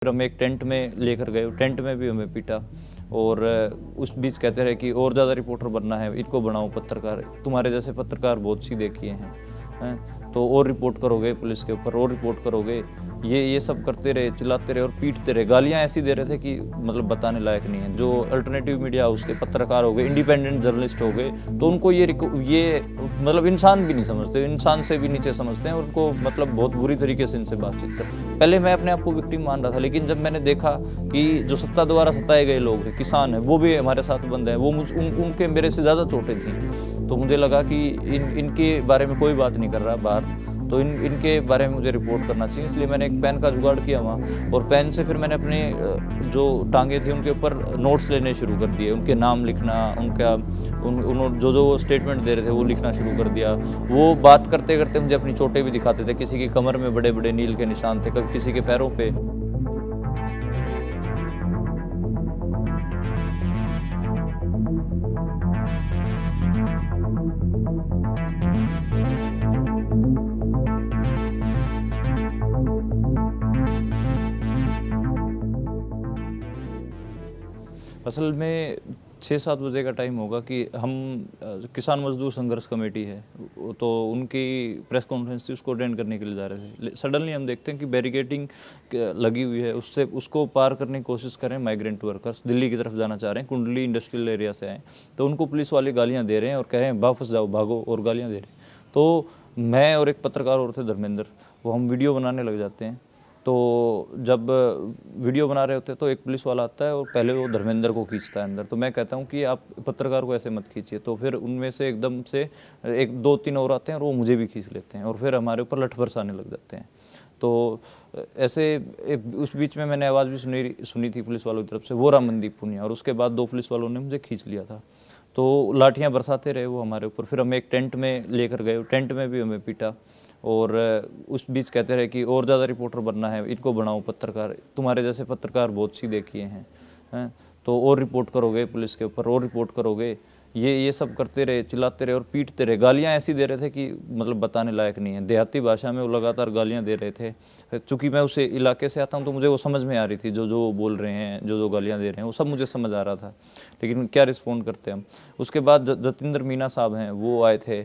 फिर हम एक टेंट में लेकर गए, टेंट में भी हमें पीटा और उस बीच कहते रहे कि और ज़्यादा रिपोर्टर बनना है, इनको बनाओ पत्रकार, तुम्हारे जैसे पत्रकार बहुत सी देखिए हैं तो और रिपोर्ट करोगे पुलिस के ऊपर, और रिपोर्ट करोगे, ये सब करते रहे, चिल्लाते रहे और पीटते रहे। गालियाँ ऐसी दे रहे थे कि मतलब बताने लायक नहीं है। जो अल्टरनेटिव मीडिया हाउस के पत्रकार हो गए, इंडिपेंडेंट जर्नलिस्ट हो गए, तो उनको ये मतलब इंसान भी नहीं समझते, इंसान से भी नीचे समझते हैं, उनको मतलब बहुत बुरी तरीके से इनसे बातचीत कर। पहले मैं अपने आप को विक्टिम मान रहा था, लेकिन जब मैंने देखा कि जो सत्ता द्वारा सताए गए लोग हैं, किसान हैं, वो भी हमारे साथ बंद हैं, वो उनके मेरे से ज़्यादा चोटें थी, तो मुझे लगा कि इनके बारे में कोई बात नहीं कर रहा बाहर, तो इनके बारे में मुझे रिपोर्ट करना चाहिए। इसलिए मैंने एक पेन का जुगाड़ किया वहाँ, और पेन से फिर मैंने अपने जो टांगे थी उनके ऊपर नोट्स लेने शुरू कर दिए, उनके नाम लिखना, उनका उन्होंने जो स्टेटमेंट दे रहे थे वो लिखना शुरू कर दिया। वो बात करते करते मुझे अपनी चोटें भी दिखाते थे, किसी की कमर में बड़े बड़े नील के निशान थे, कभी किसी के पैरों पे। असल में 6-7 बजे का टाइम होगा कि हम किसान मजदूर संघर्ष कमेटी है, तो उनकी प्रेस कॉन्फ्रेंस थी, उसको अटेंड करने के लिए जा रहे थे। सडनली हम देखते हैं कि बैरिकेडिंग लगी हुई है, उसको पार करने की कोशिश करें। माइग्रेंट वर्कर्स दिल्ली की तरफ जाना चाह रहे हैं, कुंडली इंडस्ट्रियल एरिया से आए, तो उनको पुलिस वाले गालियाँ दे रहे हैं और कह रहे हैं वापस जाओ, भागो, और गालियाँ दे रहे हैं। तो मैं और एक पत्रकार और थे, धर्मेंद्र, वो हम वीडियो बनाने लग जाते हैं। तो जब वीडियो बना रहे होते हैं तो एक पुलिस वाला आता है और पहले वो धर्मेंद्र को खींचता है अंदर। तो मैं कहता हूँ कि आप पत्रकार को ऐसे मत खींचिए। तो फिर उनमें से एकदम से 1-2-3 और आते हैं और वो मुझे भी खींच लेते हैं और फिर हमारे ऊपर लठ बरसाने लग जाते हैं। तो ऐसे उस बीच में मैंने आवाज़ भी सुनी थी पुलिस वालों की तरफ से, वो रामनदीप पुनिया, और उसके बाद 2 पुलिस वालों ने मुझे खींच लिया था। तो लाठियाँ बरसाते रहे वो हमारे ऊपर। फिर हम एक टेंट में लेकर गए, टेंट में भी हमें पीटा और उस बीच कहते रहे कि और ज़्यादा रिपोर्टर बनना है, इनको बनाओ पत्रकार, तुम्हारे जैसे पत्रकार बहुत सी देखिए हैं तो और रिपोर्ट करोगे पुलिस के ऊपर, और रिपोर्ट करोगे, ये सब करते रहे, चिल्लाते रहे और पीटते रहे। गालियाँ ऐसी दे रहे थे कि मतलब बताने लायक नहीं है। देहाती भाषा में वो लगातार गालियाँ दे रहे थे। चूँकि मैं उस इलाके से आता हूँ तो मुझे वो समझ में आ रही थी, जो बोल रहे हैं, जो गालियाँ दे रहे हैं, वो सब मुझे समझ आ रहा था, लेकिन क्या रिस्पॉन्ड करते हम। उसके बाद जतिंदर मीना साहब हैं, वो आए थे,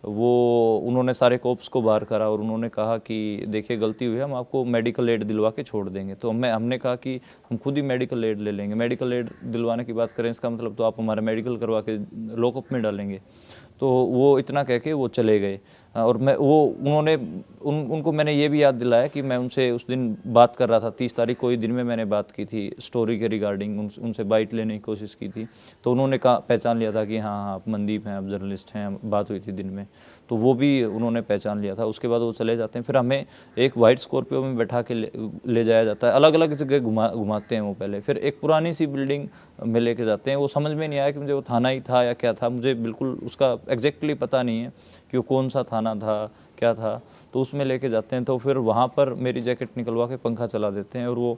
उन्होंने सारे कोप्स को बाहर करा और उन्होंने कहा कि देखिए गलती हुई है, हम आपको मेडिकल एड दिलवा के छोड़ देंगे। तो हमने कहा कि हम खुद ही मेडिकल एड ले लेंगे। मेडिकल एड दिलवाने की बात करें, इसका मतलब तो आप हमारा मेडिकल करवा के लॉकअप में डालेंगे। तो वो इतना कह के वो चले गए और उनको मैंने ये भी याद दिलाया कि मैं उनसे उस दिन बात कर रहा था, 30 तारीख को ही दिन में मैंने बात की थी स्टोरी के रिगार्डिंग, उनसे बाइट लेने की कोशिश की थी। तो उन्होंने पहचान लिया था कि हाँ आप मनदीप हैं, आप जर्नलिस्ट हैं, बात हुई थी दिन में, तो वो भी उन्होंने पहचान लिया था। उसके बाद वो चले जाते हैं। फिर हमें एक वाइट स्कॉर्पियो में बैठा के ले जाया जाता है, अलग अलग जगह घुमाते हैं वो पहले। फिर एक पुरानी सी बिल्डिंग में लेके जाते हैं। वो समझ में नहीं आया कि मुझे वो थाना ही था या क्या था, मुझे बिल्कुल उसका एग्जैक्टली पता नहीं है कि वो कौन सा थाना था, क्या था। तो उसमें लेके जाते हैं, तो फिर वहाँ पर मेरी जैकेट निकलवा के पंखा चला देते हैं और वो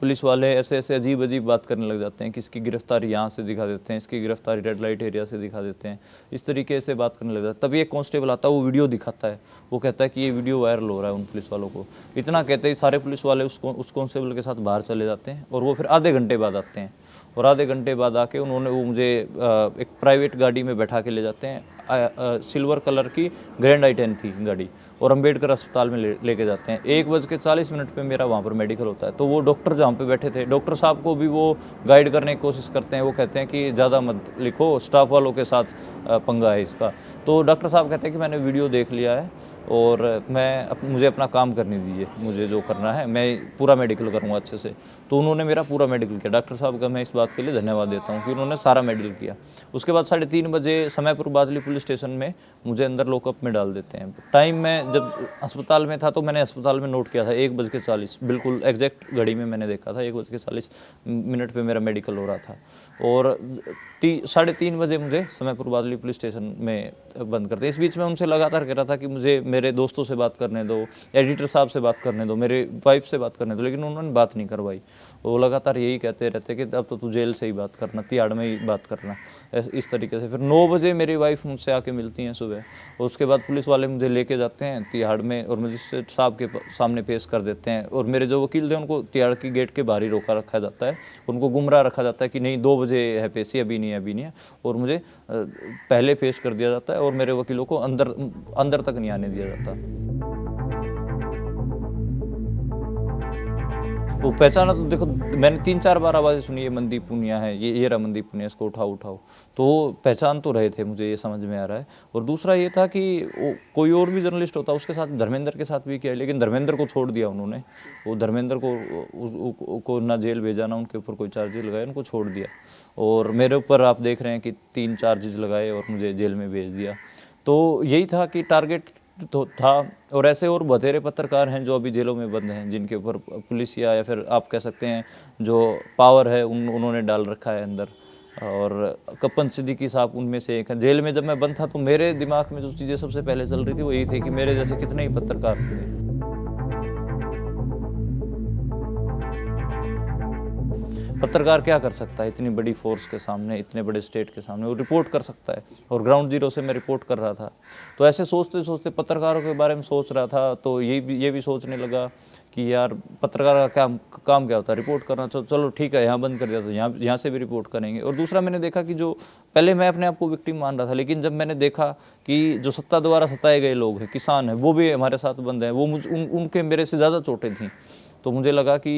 पुलिस वाले ऐसे ऐसे अजीब अजीब बात करने लग जाते हैं कि इसकी गिरफ्तारी यहाँ से दिखा देते हैं, इसकी गिरफ्तारी रेड लाइट एरिया से दिखा देते हैं, इस तरीके से बात करने लग जाते हैं। तभी एक कांस्टेबल आता है, वो वीडियो दिखाता है, वो कहता है कि ये वीडियो वायरल हो रहा है उन पुलिस वालों को। इतना कहते ही सारे पुलिस वाले उस कांस्टेबल के साथ बाहर चले जाते हैं और वो फिर आधे घंटे बाद आते हैं। और आधे घंटे बाद आके वो मुझे एक प्राइवेट गाड़ी में बैठा के ले जाते हैं। सिल्वर कलर की ग्रैंड i10 थी गाड़ी, और अम्बेडकर अस्पताल में लेके जाते हैं। 1:40 पे मेरा वहाँ पर मेडिकल होता है। तो वो डॉक्टर जहाँ पे बैठे थे, डॉक्टर साहब को भी वो गाइड करने की कोशिश करते हैं। वो कहते हैं कि ज़्यादा मत लिखो, स्टाफ वालों के साथ पंगा है इसका। तो डॉक्टर साहब कहते हैं कि मैंने वीडियो देख लिया है और मुझे अपना काम करने दीजिए, मुझे जो करना है मैं पूरा मेडिकल करूँगा अच्छे से। तो उन्होंने मेरा पूरा मेडिकल किया। डॉक्टर साहब का मैं इस बात के लिए धन्यवाद देता हूँ कि उन्होंने सारा मेडिकल किया। उसके बाद 3:30 बजे समयपुर बादली पुलिस स्टेशन में मुझे अंदर लॉकअप में डाल देते हैं। टाइम मैं जब अस्पताल में था तो मैंने अस्पताल में नोट किया था 1:40, बिल्कुल एग्जैक्ट घड़ी में मैंने देखा था 1:40 पे मेरा मेडिकल हो रहा था। और 3:30 बजे मुझे समयपुर बादली पुलिस स्टेशन में बंद करते। इस बीच में उनसे लगातार कह रहा था कि मुझे मेरे दोस्तों से बात करने दो, एडिटर साहब से बात करने दो, मेरे वाइफ से बात करने दो, लेकिन उन्होंने बात नहीं करवाई। वो लगातार यही कहते रहते कि अब तो तू जेल से ही बात करना, तिहाड़ में ही बात करना। इस तरीके से। फिर 9 बजे मेरी वाइफ मुझसे आके मिलती हैं सुबह, और उसके बाद पुलिस वाले मुझे लेके जाते हैं तिहाड़ में और मजिस्ट्रेट साहब के सामने पेश कर देते हैं। और मेरे जो वकील थे उनको तिहाड़ की गेट के बाहर ही रोका रखा जाता है, उनको गुमराह रखा जाता है कि नहीं 2 बजे है पेशी, अभी नहीं है, अभी नहीं है, और मुझे पहले पेश कर दिया जाता है और मेरे वकीलों को अंदर तक नहीं आने दिया जाता। वो पहचाना तो देखो, मैंने 3-4 बार आवाज़ें सुनी, ये मनदीप पुनिया है, ये रहा मनदीप पुनिया, इसको उठाओ उठाओ, तो पहचान तो रहे थे, मुझे ये समझ में आ रहा है। और दूसरा ये था कि वो कोई और भी जर्नलिस्ट होता, उसके साथ धर्मेंद्र के साथ भी किया, लेकिन धर्मेंद्र को छोड़ दिया उन्होंने। वो धर्मेंद्र को ना जेल भेजा, ना उनके ऊपर कोई चार्जेस लगाए, उनको छोड़ दिया। और मेरे ऊपर आप देख रहे हैं कि 3 चार्जेस लगाए और मुझे जेल में भेज दिया। तो यही था कि टारगेट तो था। और ऐसे और बतेरे पत्रकार हैं जो अभी जेलों में बंद हैं, जिनके ऊपर पुलिस या फिर आप कह सकते हैं जो पावर है उन्होंने डाल रखा है अंदर। और कप्पन सिद्दीकी साहब उनमें से एक है। जेल में जब मैं बंद था तो मेरे दिमाग में जो चीज़ें सबसे पहले चल रही थी वो यही थी कि मेरे जैसे कितने ही पत्रकार थे। पत्रकार क्या कर सकता है इतनी बड़ी फोर्स के सामने, इतने बड़े स्टेट के सामने? वो रिपोर्ट कर सकता है, और ग्राउंड जीरो से मैं रिपोर्ट कर रहा था। तो ऐसे सोचते सोचते पत्रकारों के बारे में सोच रहा था, तो ये भी सोचने लगा कि यार पत्रकार का काम क्या होता है, रिपोर्ट करना। चलो ठीक है, यहाँ बंद कर दिया तो यहाँ से भी रिपोर्ट करेंगे। और दूसरा मैंने देखा कि जो पहले मैं अपने आप को विक्टिम मान रहा था, लेकिन जब मैंने देखा कि जो सत्ता द्वारा सताए गए लोग हैं, किसान हैं, वो भी हमारे साथ बंद हैं, वो उनके मेरे से ज़्यादा चोटें थीं। तो मुझे लगा कि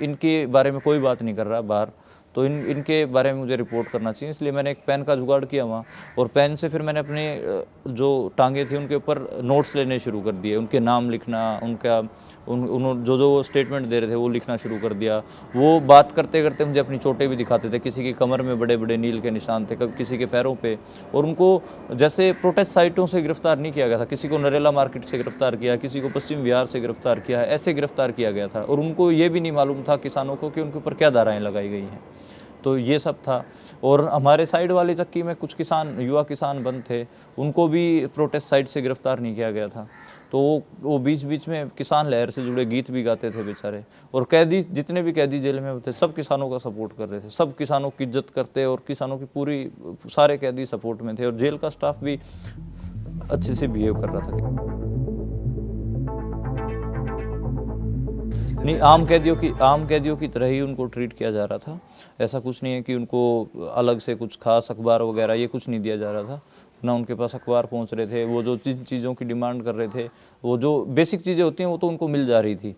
इनके बारे में कोई बात नहीं कर रहा बाहर, तो इनके बारे में मुझे रिपोर्ट करना चाहिए। इसलिए मैंने एक पेन का जुगाड़ किया वहाँ, और पेन से फिर मैंने अपने जो टांगे थी उनके ऊपर नोट्स लेने शुरू कर दिए, उनके नाम लिखना, उनका उन्होंने जो स्टेटमेंट दे रहे थे वो लिखना शुरू कर दिया। वो बात करते करते मुझे अपनी चोटें भी दिखाते थे, किसी की कमर में बड़े बड़े नील के निशान थे, कभी किसी के पैरों पे। और उनको जैसे प्रोटेस्ट साइटों से गिरफ्तार नहीं किया गया था, किसी को नरेला मार्केट से गिरफ्तार किया, किसी को पश्चिम बिहार से गिरफ्तार किया है, ऐसे गिरफ्तार किया गया था। और उनको ये भी नहीं मालूम था किसानों को कि उनके ऊपर क्या धाराएँ लगाई गई हैं। तो ये सब था। और हमारे साइड वाली चक्की में कुछ किसान, युवा किसान बंद थे, उनको भी प्रोटेस्ट साइट से गिरफ्तार नहीं किया गया था। तो वो बीच बीच में किसान लहर से जुड़े गीत भी गाते थे बेचारे। और कैदी, जितने भी कैदी जेल में होते, सब किसानों का सपोर्ट कर रहे थे, सब किसानों की इज्जत करते, और किसानों की सारे कैदी सपोर्ट में थे। और जेल का स्टाफ भी अच्छे से बिहेव कर रहा था। नहीं, आम कैदियों की तरह ही उनको ट्रीट किया जा रहा था। ऐसा कुछ नहीं है कि उनको अलग से कुछ खास अखबार वगैरह ये कुछ नहीं दिया जा रहा था, ना उनके पास अखबार पहुंच रहे थे। वो जो जिन चीज़ों की डिमांड कर रहे थे, वो जो बेसिक चीज़ें होती हैं वो तो उनको मिल जा रही थी,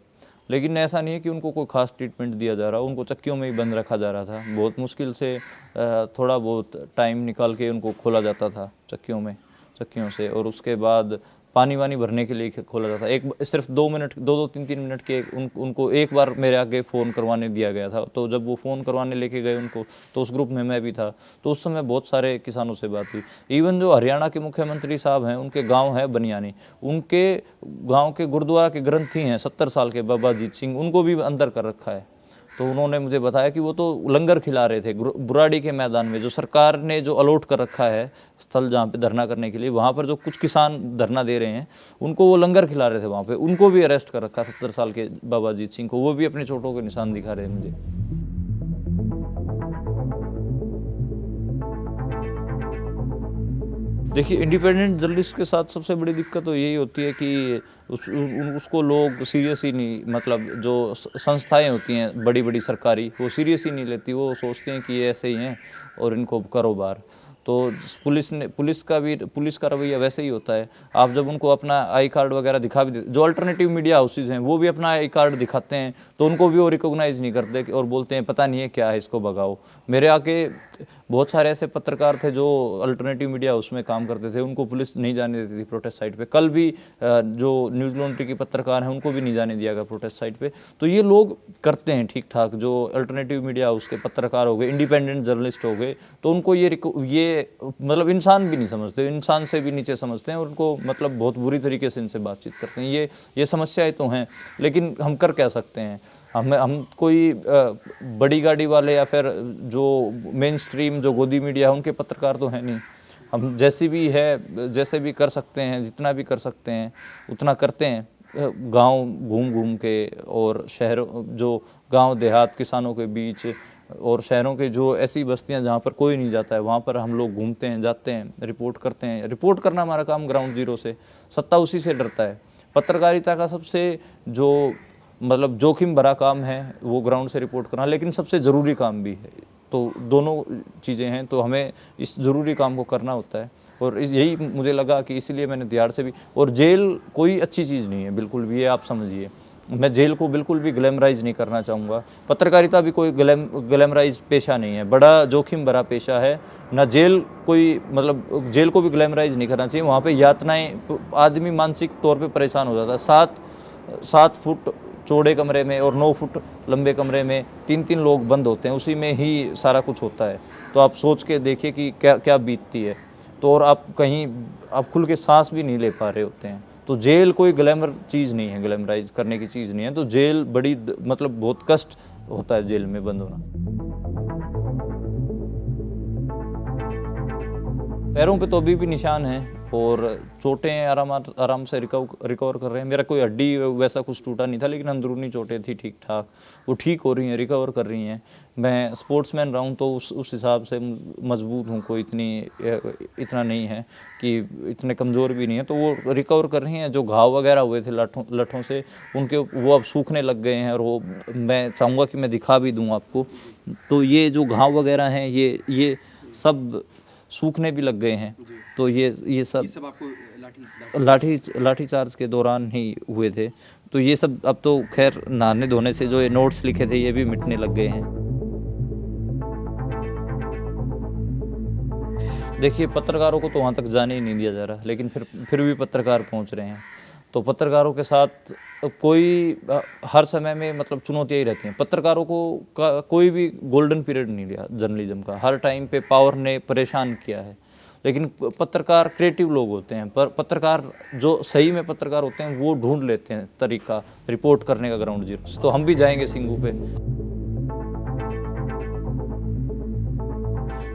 लेकिन ऐसा नहीं है कि उनको कोई खास ट्रीटमेंट दिया जा रहा। उनको चक्कियों में ही बंद रखा जा रहा था, बहुत मुश्किल से थोड़ा बहुत टाइम निकाल के उनको खोला जाता था चक्कियों से। और उसके बाद पानी वानी भरने के लिए खोला जाता। एक सिर्फ 2 मिनट, 2-3 मिनट के उनको एक बार मेरे आगे फ़ोन करवाने दिया गया था। तो जब वो फ़ोन करवाने लेके गए उनको, तो उस ग्रुप में मैं भी था। तो उस समय बहुत सारे किसानों से बात हुई। इवन जो हरियाणा के मुख्यमंत्री साहब हैं, उनके गांव है बनियानी, उनके गांव के गुरुद्वारा के ग्रंथी हैं 70 साल के बाबा अजीत सिंह, उनको भी अंदर कर रखा है। तो उन्होंने मुझे बताया कि वो तो लंगर खिला रहे थे बुराड़ी के मैदान में, जो सरकार ने जो अलॉट कर रखा है स्थल जहाँ पे धरना करने के लिए, वहाँ पर जो कुछ किसान धरना दे रहे हैं उनको वो लंगर खिला रहे थे वहाँ पे। उनको भी अरेस्ट कर रखा 70 साल के बाबा अजीत सिंह को, वो भी अपने चोटों के निशान दिखा रहे हैं मुझे। देखिए, इंडिपेंडेंट जर्नलिस्ट के साथ सबसे बड़ी दिक्कत तो यही होती है कि उसको लोग सीरियस ही नहीं, मतलब जो संस्थाएं होती हैं बड़ी बड़ी सरकारी, वो सीरियस ही नहीं लेती। वो सोचते हैं कि ये ऐसे ही हैं और इनको करो बाहर। तो पुलिस का रवैया वैसे ही होता है। आप जब उनको अपना आई कार्ड वगैरह दिखा भी देते, जो अल्टरनेटिव मीडिया हाउसेज हैं वो भी अपना आई कार्ड दिखाते हैं, तो उनको भी वो रिकॉग्नाइज नहीं करते और बोलते हैं पता नहीं है क्या है, इसको भगाओ। मेरे आके बहुत सारे ऐसे पत्रकार थे जो अल्टरनेटिव मीडिया हाउस में काम करते थे, उनको पुलिस नहीं जाने देती थी प्रोटेस्ट साइट पे। कल भी जो न्यूज़ लॉन्ड्री के पत्रकार हैं उनको भी नहीं जाने दिया गया प्रोटेस्ट साइट पे। तो ये लोग करते हैं ठीक ठाक, जो अल्टरनेटिव मीडिया हाउस के पत्रकार हो गए, इंडिपेंडेंट जर्नलिस्ट हो गए, तो उनको ये मतलब इंसान भी नहीं समझते, इंसान से भी नीचे समझते हैं, उनको मतलब बहुत बुरी तरीके से इनसे बातचीत करते हैं। ये समस्याएं तो हैं, लेकिन हम कर क्या सकते हैं? हम कोई बड़ी गाड़ी वाले या फिर जो मेन स्ट्रीम जो गोदी मीडिया है उनके पत्रकार तो हैं नहीं। हम जैसे भी कर सकते हैं, जितना भी कर सकते हैं उतना करते हैं। गांव घूम घूम के और शहर, जो गांव देहात किसानों के बीच और शहरों के जो ऐसी बस्तियां जहाँ पर कोई नहीं जाता है, वहाँ पर हम लोग घूमते हैं, जाते हैं, रिपोर्ट करते हैं। रिपोर्ट करना हमारा काम ग्राउंड जीरो से, सत्ता उसी से डरता है। पत्रकारिता का सबसे जो मतलब जोखिम भरा काम है वो ग्राउंड से रिपोर्ट करना, लेकिन सबसे ज़रूरी काम भी है। तो दोनों चीज़ें हैं, तो हमें इस ज़रूरी काम को करना होता है। और यही मुझे लगा कि इसीलिए मैंने दिहाड़ से भी, और जेल कोई अच्छी चीज़ नहीं है बिल्कुल भी, ये आप समझिए। मैं जेल को बिल्कुल भी ग्लैमराइज नहीं करना चाहूँगा। पत्रकारिता भी कोई ग्लैमराइज पेशा नहीं है, बड़ा जोखिम भरा पेशा है ना। जेल कोई मतलब जेल को भी ग्लैमराइज नहीं करना चाहिए। वहाँ पे यातनाएं, आदमी मानसिक तौर पे परेशान हो जाता है। 7 फुट चौड़े कमरे में और 9 फुट लंबे कमरे में 3-3 लोग बंद होते हैं, उसी में ही सारा कुछ होता है। तो आप सोच के देखिए कि क्या क्या बीतती है। तो और आप कहीं आप खुल के सांस भी नहीं ले पा रहे होते हैं। तो जेल कोई ग्लैमर चीज़ नहीं है, ग्लैमराइज करने की चीज़ नहीं है। तो जेल बड़ी मतलब बहुत कष्ट होता है जेल में बंद होना। पैरों पे तो अभी भी निशान हैं और चोटें आराम से रिकवर कर रहे हैं। मेरा कोई हड्डी वैसा कुछ टूटा नहीं था, लेकिन अंदरूनी चोटें थी ठीक ठाक, वो ठीक हो रही हैं, रिकवर कर रही हैं। मैं स्पोर्ट्समैन रहा हूँ तो उस हिसाब से मजबूत हूँ, कोई इतना नहीं है कि इतने कमज़ोर भी नहीं है। तो वो रिकवर कर रही हैं। जो घाव वगैरह हुए थे लठों से, उनके वो अब सूखने लग गए हैं, और वो मैं चाहूँगा कि मैं दिखा भी दूँ आपको। तो ये जो घाव वगैरह हैं ये सब सूखने भी लग गए हैं। तो ये सब आपको लाठी चार्ज के दौरान ही हुए थे। तो ये सब अब तो खैर नहाने धोने से जो ये नोट्स लिखे थे ये भी मिटने लग गए हैं। देखिए, पत्रकारों को तो वहाँ तक जाने ही नहीं दिया जा रहा, लेकिन फिर भी पत्रकार पहुँच रहे हैं। तो पत्रकारों के साथ कोई हर समय में मतलब चुनौतियाँ ही रहती हैं। पत्रकारों को कोई भी गोल्डन पीरियड नहीं लिया जर्नलिज्म का। हर टाइम पे पावर ने परेशान किया है। लेकिन पत्रकार क्रिएटिव लोग होते हैं, पर पत्रकार जो सही में पत्रकार होते हैं वो ढूंढ लेते हैं तरीका रिपोर्ट करने का ग्राउंड जीरो। तो हम भी जाएंगे सिंगू पे,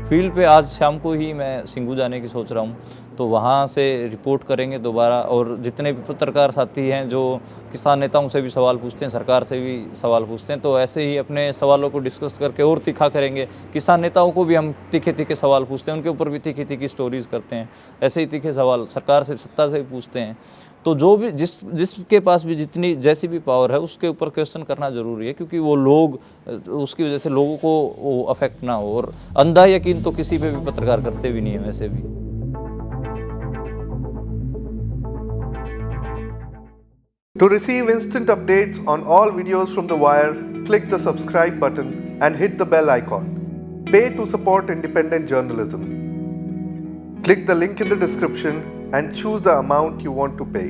फील्ड पे आज शाम को ही मैं सिंगू जाने की सोच रहा हूँ। तो वहाँ से रिपोर्ट करेंगे दोबारा। और जितने भी पत्रकार साथी हैं जो किसान नेताओं से भी सवाल पूछते हैं, सरकार से भी सवाल पूछते हैं, तो ऐसे ही अपने सवालों को डिस्कस करके और तीखा करेंगे। किसान नेताओं को भी हम तीखे सवाल पूछते हैं, उनके ऊपर भी तीखी स्टोरीज करते हैं। ऐसे ही तीखे सवाल सरकार से, सत्ता से भी पूछते हैं। तो जो भी जिसके पास भी जितनी जैसी भी पावर है उसके ऊपर क्वेश्चन करना ज़रूरी है, क्योंकि वो लोग उसकी वजह से लोगों को वो अफेक्ट ना हो। और अंधा यकीन तो किसी पे भी पत्रकार करते भी नहीं है वैसे भी। To receive instant updates on all videos from The Wire, click the subscribe button and hit the bell icon. Pay to support independent journalism. Click the link in the description and choose the amount you want to pay.